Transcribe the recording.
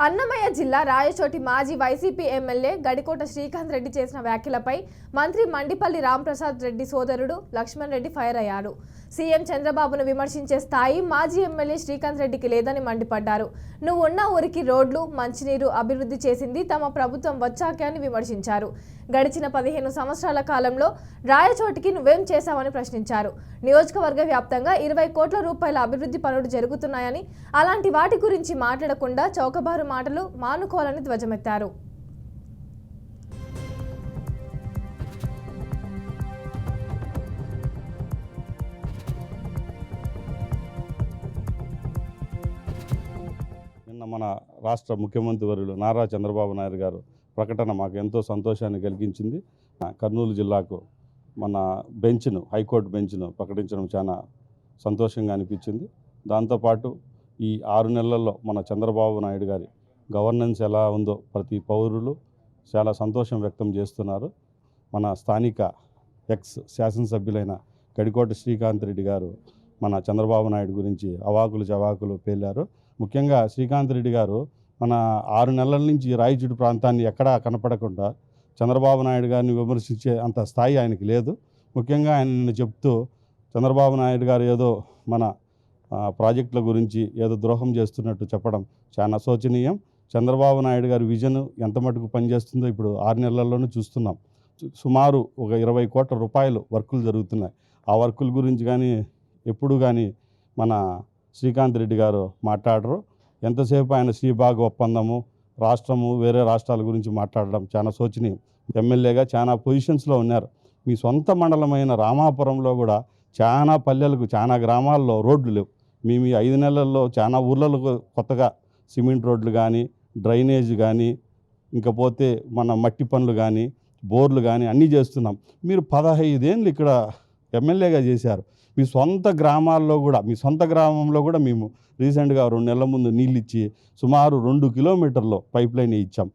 అన్నమయ్య జిల్లా రాయచోటి మాజీ YCP MLA Gadikota Srikanth Reddy చేసిన వ్యాఖ్యలపై మంత్రి మండిపల్లి రాంప్రసాద్ రెడ్డి సోదరుడు లక్ష్మణ్ రెడ్డి ఫైర్ అయ్యారు. సీఎం చంద్రబాబును విమర్శించే స్థాయి మాజీ ఎమ్మెల్యే శ్రీకాంత్ రెడ్డికి లేదని మండిపడ్డారు. నువ్వు ఉన్న ఊరికి రోడ్లు, మంచినీరు అభివృద్ధి చేసింది తమ ప్రభుత్వం వచ్చాకే అని విమర్శించారు. గడిచిన 15 సంవత్సరాల కాలంలో రాయచోటికి నువ్వేం చేశావని ప్రశ్నించారు. నియోజకవర్గ వ్యాప్తంగా 20 కోట్ల రూపాయల అభివృద్ధి పనులు జరుగుతున్నాయని, అలాంటి వాటి గురించి మాట్లాడకుండా చౌకబారు మాటలు మానుకోవాలని ధ్వజమెత్తారు. నిన్న మన రాష్ట్ర ముఖ్యమంత్రి వర్యులు నారా చంద్రబాబు నాయుడు గారు ప్రకటన మాకు ఎంతో సంతోషాన్ని కలిగించింది. కర్నూలు జిల్లాకు మన బెంచ్ను, హైకోర్టు బెంచ్ను ప్రకటించడం చాలా సంతోషంగా అనిపించింది. దాంతోపాటు ఈ 6 నెలల్లో మన చంద్రబాబు నాయుడు గారి గవర్నెన్స్ ఎలా ఉందో ప్రతి పౌరులు చాలా సంతోషం వ్యక్తం చేస్తున్నారు. మన స్థానిక ఎక్స్ శాసనసభ్యులైన గడికోట శ్రీకాంత్ రెడ్డి గారు మన చంద్రబాబు నాయుడు గురించి అవాకులు చవాకులు పేలారు. ముఖ్యంగా శ్రీకాంత్ రెడ్డి గారు మన 6 నెలల నుంచి రాయచోటి ప్రాంతాన్ని ఎక్కడా కనపడకుండా చంద్రబాబు నాయుడు గారిని విమర్శించే అంత స్థాయి ఆయనకి లేదు. ముఖ్యంగా ఆయన చెప్తూ చంద్రబాబు నాయుడు గారు ఏదో మన ప్రాజెక్టుల గురించి ఏదో ద్రోహం చేస్తున్నట్టు చెప్పడం చాలా శోచనీయం. చంద్రబాబు నాయుడు గారి విజన్ ఎంత మటుకు పనిచేస్తుందో ఇప్పుడు 6 నెలల్లోనూ చూస్తున్నాం. సుమారు ఒక 20 కోట్ల రూపాయలు వర్కులు జరుగుతున్నాయి. ఆ వర్కుల గురించి కానీ ఎప్పుడు కానీ మన శ్రీకాంత్ రెడ్డి గారు మాట్లాడరు. ఎంతసేపు ఆయన శ్రీబాగ్ ఒప్పందము, రాష్ట్రము, వేరే రాష్ట్రాల గురించి మాట్లాడడం చాలా శోచనీయం. ఎమ్మెల్యేగా చాలా పొజిషన్స్లో ఉన్నారు. మీ సొంత మండలమైన రామాపురంలో కూడా చాలా పల్లెలకు, చాలా గ్రామాల్లో రోడ్లు లేవు. మీ 5 నెలల్లో చాలా ఊర్లకు కొత్తగా సిమెంట్ రోడ్లు కానీ, డ్రైనేజ్ కానీ, ఇంకపోతే మన మట్టి పనులు కానీ, బోర్లు కానీ అన్నీ చేస్తున్నాం. మీరు 15 ఏళ్ళు ఇక్కడ ఎమ్మెల్యేగా చేశారు. మీ సొంత గ్రామాల్లో కూడా, మీ సొంత గ్రామంలో కూడా మేము రీసెంట్గా 2 నెలల ముందు నీళ్ళు ఇచ్చి సుమారు 2 కిలోమీటర్లు పైప్ లైన్ ఇచ్చాం.